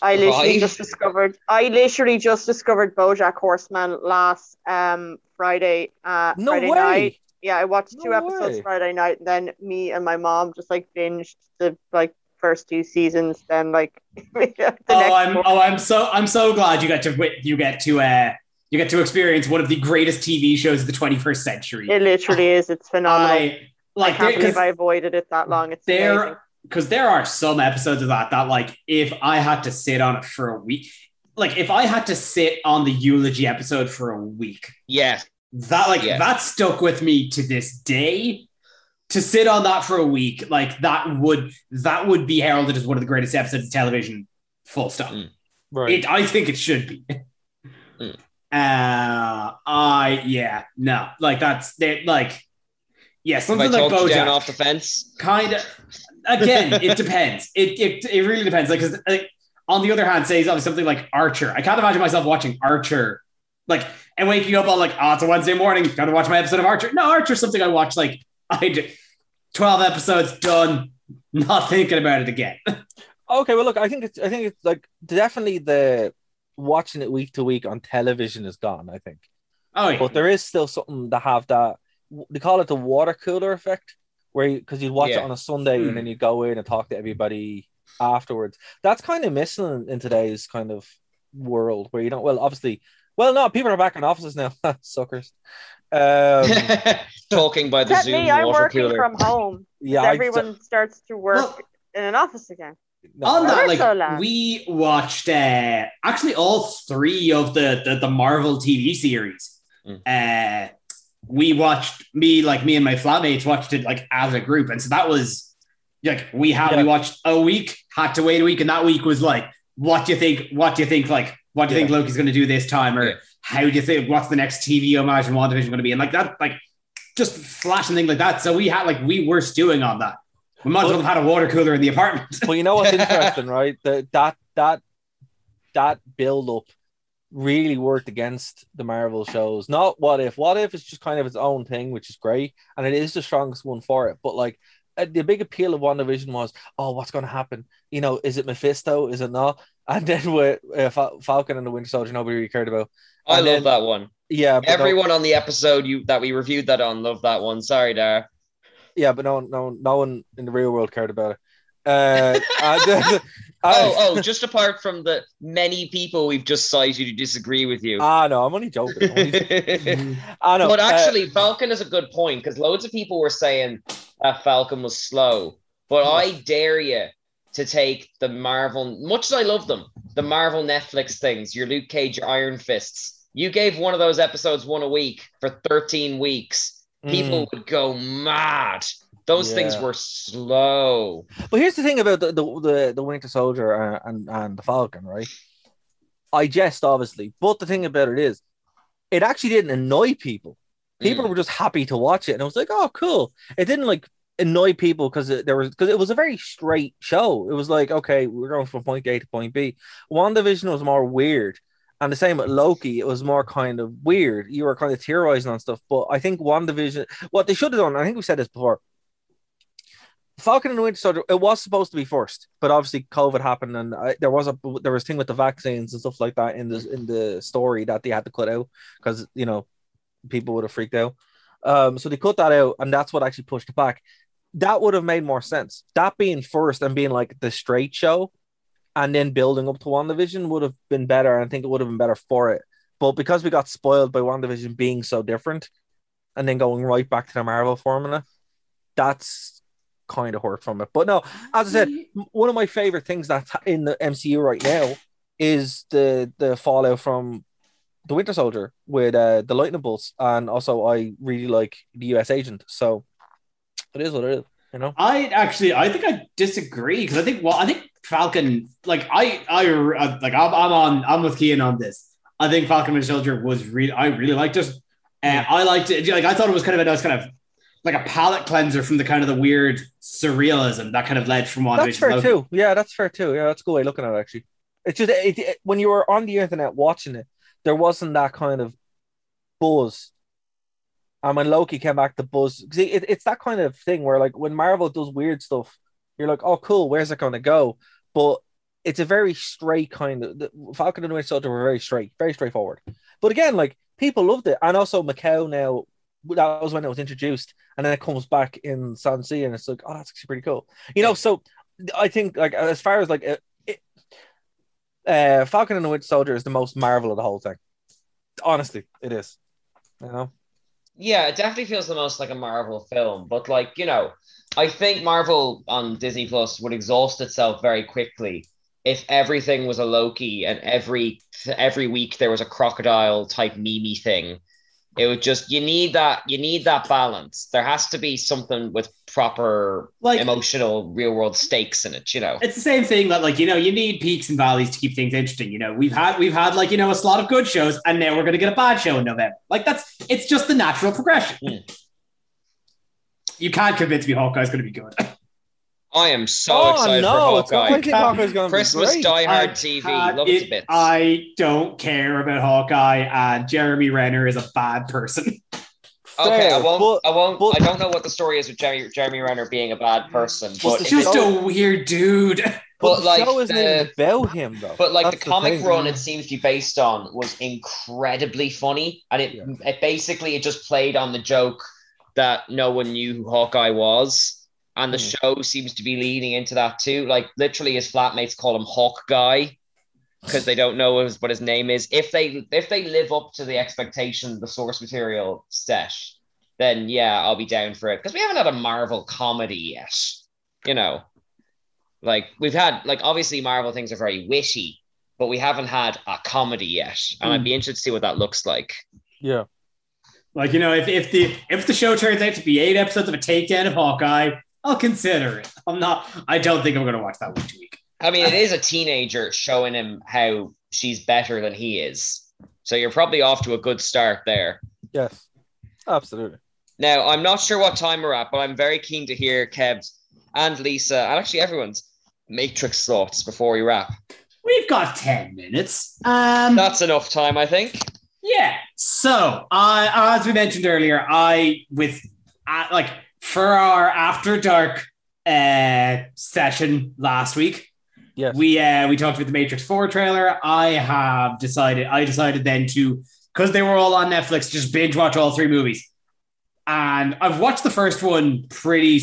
I literally just discovered BoJack Horseman last Friday Friday night. Yeah, I watched 2 episodes Friday night, and then me and my mom just like binged the like first 2 seasons. Then like I'm so glad you get to experience one of the greatest TV shows of the 21st century. It literally is. It's phenomenal. I can't believe I avoided it that long. It's amazing. Because there are some episodes of that like if I had to sit on it for a week, like if I had to sit on the eulogy episode for a week, that stuck with me to this day. To sit on that for a week, like that would be heralded as one of the greatest episodes of television. Full stop. Right. I think it should be. Like that's like. Yeah, something like BoJack down off the fence. Kind of. Again, it depends. It really depends. Like, because on the other hand, say obviously something like Archer. I can't imagine myself watching Archer, like, and waking up on like, it's a Wednesday morning, gotta watch my episode of Archer. No, Archer's something I watch like 12 episodes done, not thinking about it again. Okay, well, look, I think it's like definitely the watching it week to week on television is gone. I think. Oh yeah. But there is still something to have that. They call it the water cooler effect, where because you'd watch it on a Sunday and then you go in and talk to everybody afterwards. That's kind of missing in today's kind of world where you don't. Well, obviously, no, people are back in offices now, suckers. Talking by the Zoom. I'm working from home. Yeah, everyone starts to work in an office again. On that, like we watched actually all 3 of the Marvel TV series. We watched me and my flatmates watched it like as a group, and so that was like we watched a week, had to wait a week, and that week was like, what do you think Loki's going to do this time, or how do you think what's the next TV homage in WandaVision going to be, and like that, like just flashing things like that. So we were stewing on that. We might as well have had a water cooler in the apartment. Well, you know what's interesting, right? That build up really worked against the Marvel shows. Not What If. What If is just kind of its own thing, which is great, and it is the strongest one for it. But like the big appeal of WandaVision was, what's going to happen? You know, is it Mephisto? Is it not? And then with Falcon and the Winter Soldier, nobody really cared about. I love that one. Yeah, everyone on the episode that we reviewed that on loved that one. Sorry, Dara. Yeah, but no one in the real world cared about it. Just apart from the many people we've just cited who disagree with you. No, I'm only joking. I know. But actually, Falcon is a good point because loads of people were saying Falcon was slow. But I dare you to take the Marvel, much as I love them, the Marvel Netflix things, your Luke Cage, your Iron Fists. You gave one of those episodes one a week for 13 weeks. People would go mad. Those things were slow. But here's the thing about the Winter Soldier and the Falcon, right? I jest, obviously, but the thing about it is, it actually didn't annoy people. People were just happy to watch it, and I was like, "Oh, cool!" It didn't like annoy people because it was a very straight show. It was like, okay, we're going from point A to point B. WandaVision was more weird. And the same with Loki, it was more kind of weird. You were kind of theorizing on stuff. But I think WandaVision, what they should have done, I think we said this before, Falcon and the Winter Soldier, it was supposed to be first, but obviously COVID happened, and there was a thing with the vaccines and stuff like that in the story that they had to cut out because people would have freaked out. So they cut that out, and that's what actually pushed it back. That would have made more sense. That being first and being like the straight show, and then building up to WandaVision would have been better. And I think it would have been better for it. But because we got spoiled by WandaVision being so different and then going right back to the Marvel formula, that's kind of hurt from it. But no, as I said, one of my favorite things that's in the MCU right now is the fallout from the Winter Soldier with the lightning bolts, and also I really like the US Agent. So it is what it is, you know. I think I disagree because I think Falcon, like I'm with Kean on this. I think Falcon Winter Soldier was I really liked it. I liked it. Like I thought it was kind of a nice kind of like a palate cleanser from the kind of the weird surrealism that kind of led from one. That's fair too. Yeah, that's fair too. Yeah, that's a good way of looking at it. Actually, it's just when you were on the internet watching it, there wasn't that kind of buzz. And when Loki came back, the buzz, it's that kind of thing where like when Marvel does weird stuff, you're like, oh cool, where's it going to go? But it's a very straight kind of Falcon and Winter Soldier were very straightforward. But again, like people loved it, and also Macau now. That was when it was introduced, and then it comes back in Sansi, and it's like, oh, that's actually pretty cool, you know. So I think like as far as like Falcon and the Winter Soldier is the most Marvel of the whole thing. Honestly, it is. You know. Yeah, it definitely feels the most like a Marvel film, but like, you know, I think Marvel on Disney Plus would exhaust itself very quickly if everything was a Loki and every week there was a crocodile type meme thing. It would just you need that balance. There has to be something with proper like emotional real world stakes in it, you know. It's the same thing that like, you know, you need peaks and valleys to keep things interesting. You know, we've had like, you know, a slot of good shows and now we're gonna get a bad show in November. Like it's just the natural progression. You can't convince me Hawkeye's gonna be good. I am so excited for Hawkeye. Christmas great. Die Hard TV. Love it to bits. I don't care about Hawkeye, and Jeremy Renner is a bad person. Okay, I don't know what the story is with Jeremy Renner being a bad person. But he's just a weird dude. But the show isn't even about him, though. But like the comic run it seems to be based on was incredibly funny, and it basically just played on the joke that no one knew who Hawkeye was. And the show seems to be leaning into that too. Like literally his flatmates call him Hawk Guy because they don't know what his name is. If they live up to the expectation, the source material set, then yeah, I'll be down for it. Because we haven't had a Marvel comedy yet. You know, like we've had, like obviously Marvel things are very witty, but we haven't had a comedy yet. And I'd be interested to see what that looks like. Yeah. Like, you know, if the show turns out to be 8 episodes of a takedown of Hawkeye, I'll consider it. I don't think I'm going to watch that week to week. I mean, it is a teenager showing him how she's better than he is. So you're probably off to a good start there. Yes, absolutely. Now, I'm not sure what time we're at, but I'm very keen to hear Kev's and Lisa, and actually everyone's Matrix thoughts before we wrap. We've got 10 minutes. That's enough time, I think. Yeah. So, as we mentioned earlier, for our After Dark session last week, yes, we talked about the Matrix 4 trailer. I decided then to, because they were all on Netflix, just binge watch all 3 movies. And I've watched the first one pretty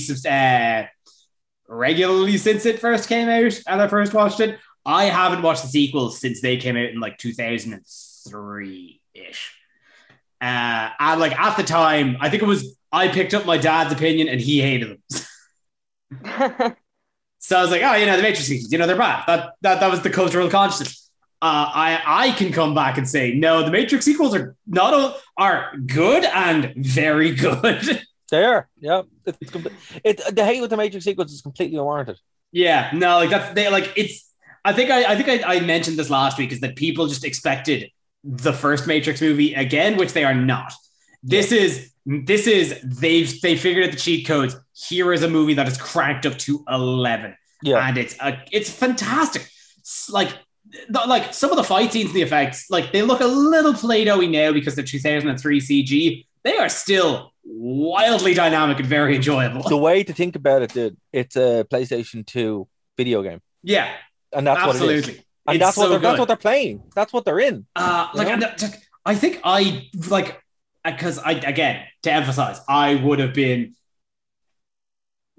regularly since it first came out, and I first watched it. I haven't watched the sequels since they came out in like 2003-ish. And like at the time, I think I picked up my dad's opinion and he hated them. So I was like, oh, you know, the Matrix sequels, you know, they're bad. That was the cultural consciousness. I can come back and say, no, the Matrix sequels are good and very good. They are, yeah. The hate with the Matrix sequels is completely unwarranted. Yeah, no, like I think I mentioned this last week, is that people just expected the first Matrix movie again, which they are not. This is they figured out the cheat codes. Here is a movie that is cranked up to 11. Yeah, and it's fantastic. Like some of the fight scenes and the effects, like they look a little Play-Doh-y now because they're 2003 CG. They are still wildly dynamic and very enjoyable. The way to think about it, dude, it's a PlayStation 2 video game. Yeah, and that's absolutely. What it is. And that's what they're playing. That's what they're in. I think because again, to emphasize, I would have been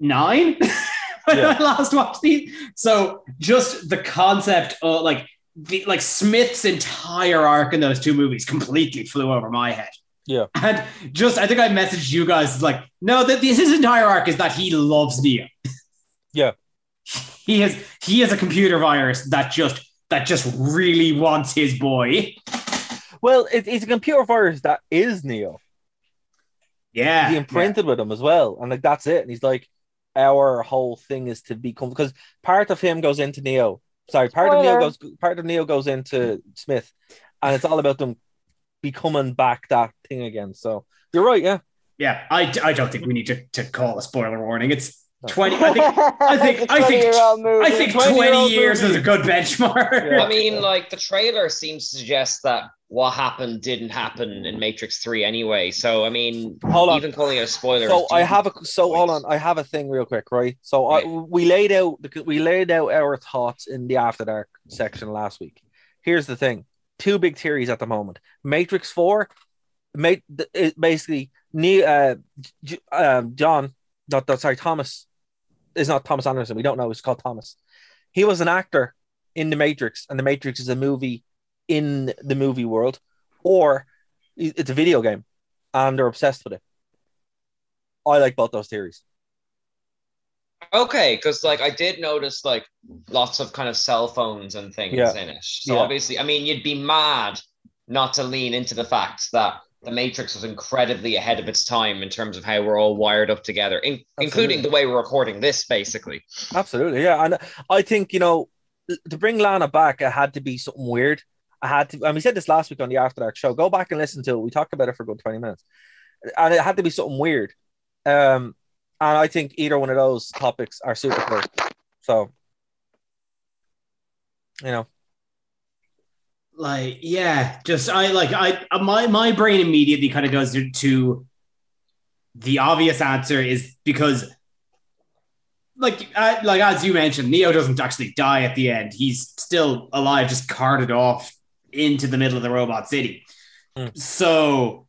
9 when I last watched these. So just the concept of Smith's entire arc in those 2 movies completely flew over my head. Yeah. And I think I messaged you guys like, no, that his entire arc is that he loves Neo. Yeah. He has a computer virus that that just really wants his boy. Well, it's a computer virus that is Neo. Yeah. He imprinted with him as well. And like that's it. And he's like, our whole thing is to become, because part of him goes into Neo. Sorry, part of Neo goes into Smith. And it's all about them becoming back that thing again. So you're right, yeah. Yeah, I don't think we need to call a spoiler warning. It's 20. I think 20 years is a good benchmark. Yeah. I mean, like the trailer seems to suggest that what happened didn't happen in Matrix 3 anyway. So I mean, even calling it a spoiler. So hold on. I have a thing real quick, right? So we laid out our thoughts in the After Dark section last week. Here's the thing: 2 big theories at the moment. Matrix 4, basically, Thomas. It's not Thomas Anderson. We don't know. It's called Thomas. He was an actor in The Matrix, and The Matrix is a movie in the movie world, or it's a video game, and they're obsessed with it. I like both those theories. Okay, because like I did notice like lots of kind of cell phones and things in it. So obviously, I mean, you'd be mad not to lean into the fact that The Matrix was incredibly ahead of its time in terms of how we're all wired up together, including the way we're recording this, basically. Absolutely, yeah. And I think, to bring Lana back, it had to be something weird. And we said this last week on the After Dark show. Go back and listen to it. We talked about it for a good 20 minutes. And it had to be something weird. And I think either one of those topics are super cool. So, like, yeah, just my brain immediately kind of goes to the obvious answer is because like as you mentioned, Neo doesn't actually die at the end. He's still alive, just carted off into the middle of the robot city. So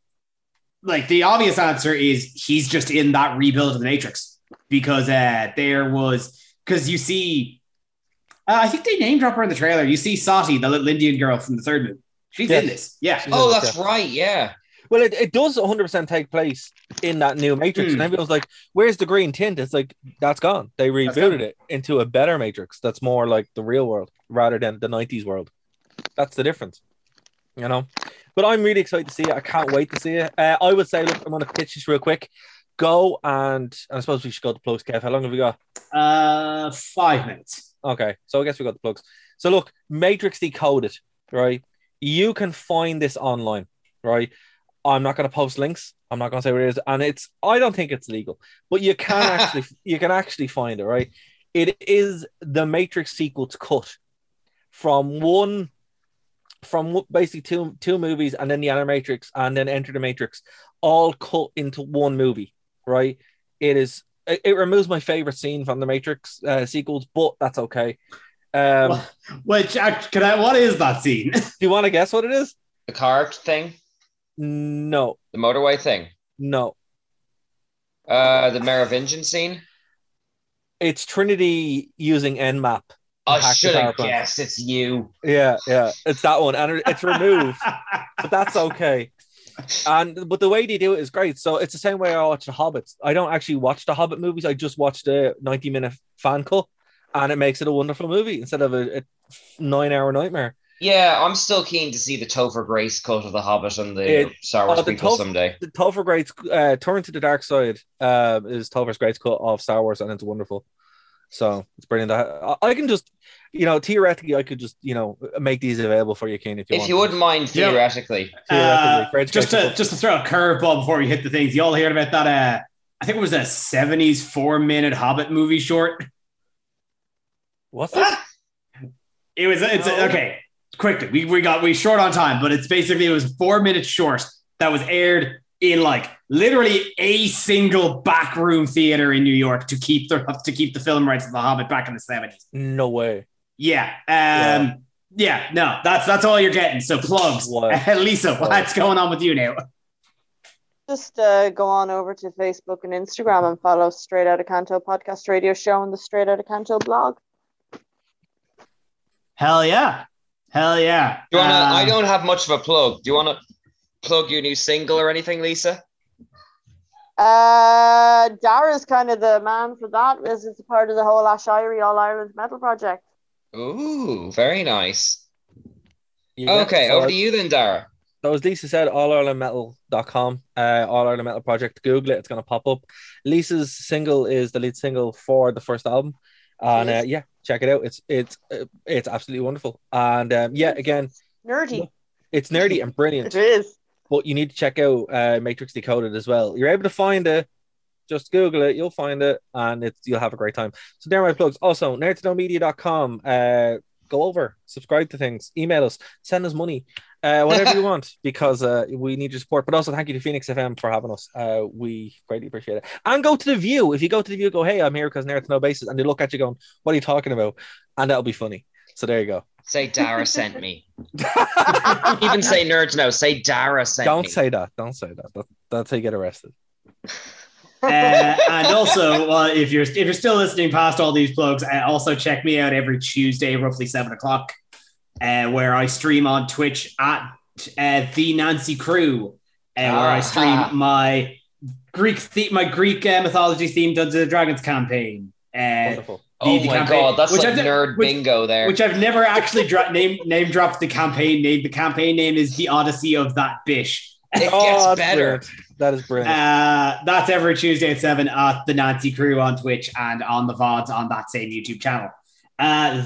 like the obvious answer is he's just in that rebuild of the Matrix because you see I think they name drop her in the trailer. You see Sati, the little Indian girl from the third movie. She's in this. Yeah. Oh, that's right. Yeah. Well, it does 100% take place in that new Matrix. And everyone's like, where's the green tint? It's like, that's gone. They rebooted it into a better Matrix that's more like the real world rather than the 90s world. That's the difference. But I'm really excited to see it. I can't wait to see it. I would say, look, I'm going to pitch this real quick. Go and I suppose we should go to plugs, Kev. How long have we got? 5 minutes. Okay, so I guess we got the plugs. So look, Matrix Decoded, right? You can find this online, right? I'm not going to post links. I'm not going to say where it is, and I don't think it's legal, but you can actually find it, right? It is the Matrix sequels cut from basically two movies, and then the Animatrix, and then Enter the Matrix, all cut into one movie, right? It removes my favorite scene from the Matrix sequels, but that's okay. Jack, what is that scene? Do you want to guess what it is? The car thing? No. The motorway thing? No. The Merovingian scene? It's Trinity using Nmap. I should have guessed. It's you. Yeah. It's that one. And it's removed. But that's okay. But the way they do it is great. So it's the same way I watch The Hobbits. I don't actually watch the Hobbit movies. I just watch the 90-minute fan cut, and it makes it a wonderful movie instead of a 9-hour nightmare. Yeah, I'm still keen to see the Topher Grace cut of The Hobbit and the Star Wars people someday. The Topher Grace Turn to the Dark Side is Topher Grace cut of Star Wars, and it's wonderful. So it's brilliant. I can just, theoretically, I could just, make these available for you, Kane, if you wouldn't mind, theoretically. Just to throw a curveball before we hit the things, you all heard about that? I think it was a 70s 4-minute Hobbit movie short. What's that? Okay. Quickly, we short on time, but it was a 4-minute short that was aired in like literally a single backroom theater in New York to keep the film rights of The Hobbit back in the 70s. No way. Yeah. No, that's all you're getting. So plugs. Lisa, what's going on with you now? Just go on over to Facebook and Instagram and follow Straight Outta Canto podcast radio show and the Straight Outta Canto blog. Hell yeah. Do you wanna, I don't have much of a plug. Do you want to plug your new single or anything, Lisa? Dara's kind of the man for that, as it's a part of the whole Ash Irie All Ireland Metal project. Ooh, very nice. Yeah, okay, so over to you then, Dara. So as Lisa said, allirelandmetal.com, All Ireland Metal Project. Google it; it's going to pop up. Lisa's single is the lead single for the first album, and yeah, check it out. It's absolutely wonderful. And yeah, again, nerdy. It's nerdy and brilliant. It is. But you need to check out Matrix Decoded as well. You're able to find it. Just Google it, you'll find it, and you'll have a great time. So there are my plugs. Also, nerdtoknowmedia.com. Go over, subscribe to things, email us, send us money, whatever you want, because we need your support. But also thank you to Phoenix FM for having us. We greatly appreciate it. And go to The View. If you go to The View, go, hey, I'm here because Nerd to Know Basis, and they look at you going, what are you talking about? And that'll be funny. So there you go. Say Dara sent me. Even say Nerd to Know. Say Dara sent me. Don't say that. That's how you get arrested. And also, if you're still listening past all these plugs, also check me out every Tuesday, roughly 7:00, where I stream on Twitch at the Nancy Crew, where I stream my Greek mythology themed Dungeons and Dragons campaign. Wonderful. Oh my god, that's like nerd bingo there. Which I've never actually name dropped the campaign name. The campaign name is The Odyssey of That Bish. It gets better. Brilliant. That is brilliant. That's every Tuesday at 7 at the Nancy Crew on Twitch and on the VODs on that same YouTube channel. I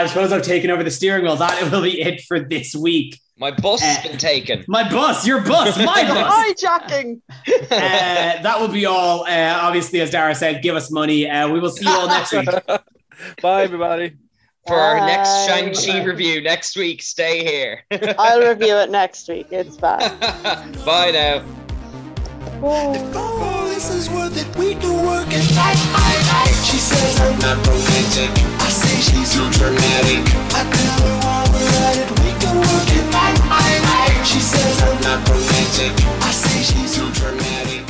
suppose I've taken over the steering wheel. That will be it for this week. My bus has been taken. My bus, your bus, my bus. Hijacking. That will be all. Obviously, as Dara said, give us money. We will see you all next week. Bye, everybody. For our next Shang-Chi review next week, stay here. I'll review it next week. It's fine. Bye now. If all this is worth it, we can work it. She says I'm not romantic. I say she's too dramatic. I tell her while we're at it, we can work it. She says I'm not romantic. I say she's too dramatic.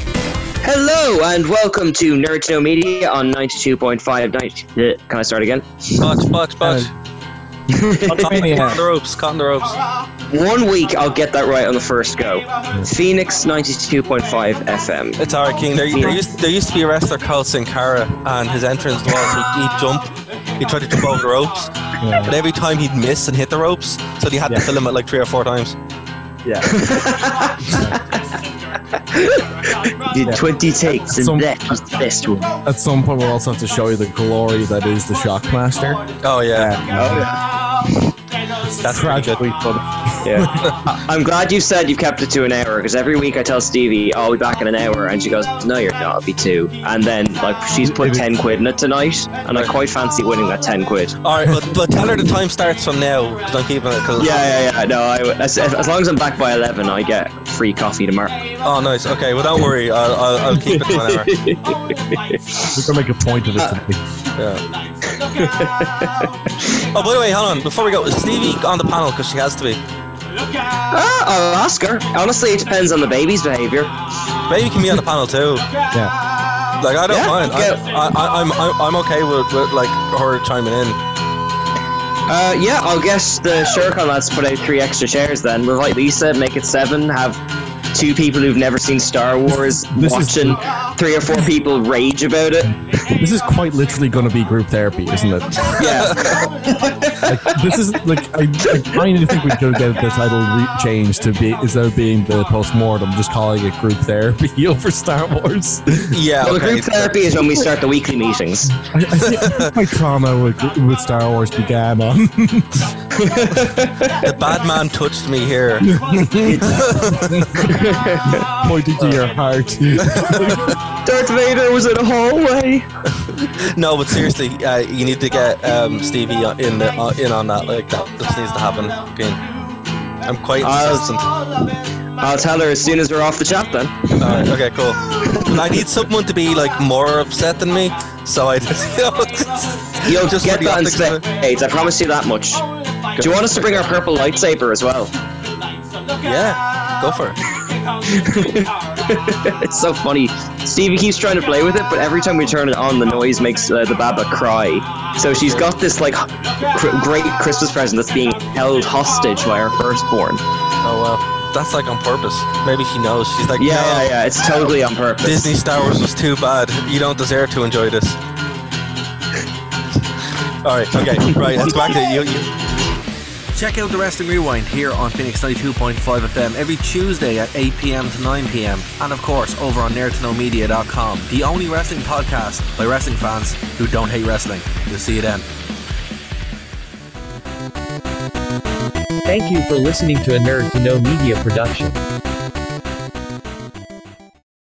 Hello and welcome to Nerd to Know Media on 92.5. Can I start again? Box. Caught the ropes. 1 week I'll get that right on the first go. Phoenix 92.5 FM. It's alright, King. There used to be a wrestler called Sin Cara, and his entrance was he'd jump. He'd try to jump over the ropes, but every time he'd miss and hit the ropes, so he had to film it like 3 or 4 times. Yeah. Did 20 takes and that was the best one. At some point we'll also have to show you the glory that is the Shockmaster. Oh yeah. That's tragically funny. Yeah. I'm glad you said you've kept it to an hour, because every week I tell Stevie, I'll be back in an hour, and she goes, no you're not, it'll be 2. And then like she's put 10 quid in it tonight, and I quite fancy winning that 10 quid. Alright, but tell her the time starts from now, because I'm keeping it. Yeah. No, as long as I'm back by 11, I get free coffee tomorrow. Oh nice, okay, well don't worry, I'll keep it to an hour. We're gonna make a point of it today. Yeah. Oh, by the way, hold on, before we go, is Stevie on the panel, because she has to be? I'll ask her. Honestly, it depends on the baby's behaviour. Baby can be on the panel too. Yeah. Like I don't mind. I'm okay with like her chiming in. Yeah, I'll get the Shercon lads to put out 3 extra chairs then. Invite Lisa, make it 7, have 2 people who've never seen Star Wars watching 3 or 4 people rage about it. This is quite literally going to be group therapy, isn't it? Yeah. This is like I kind of think we could get the title changed to be, instead of being the post-mortem, just calling it group therapy over Star Wars. Yeah. Well, okay. The group therapy is when we start the weekly meetings. I think my trauma with Star Wars began on. The bad man touched me here. Pointing to your heart. Darth Vader was in a hallway. No, but seriously, you need to get Stevie in on that. Like that just needs to happen. Okay. I'm quite insistent. I'll tell her as soon as we're off the chat then. Alright, okay, cool. But I need someone to be like more upset than me, so I just you'll just get that in spades. I promise you that much. Do you want us to bring our purple lightsaber as well? Yeah, go for it. It's so funny. Stevie keeps trying to play with it, but every time we turn it on, the noise makes the Baba cry. So she's got this like great Christmas present that's being held hostage by her firstborn. Oh well. That's like on purpose. Maybe she knows. She's like, yeah, it's totally on purpose. Disney Star Wars was too bad. You don't deserve to enjoy this. All right, okay, right. Let's back to you. Check out the Wrestling Rewind here on Phoenix 92.5 FM every Tuesday at 8 p.m. to 9 p.m. And of course, over on nerdtoknowmedia.com, the only wrestling podcast by wrestling fans who don't hate wrestling. We'll see you then. Thank you for listening to a Nerd to Know Media production.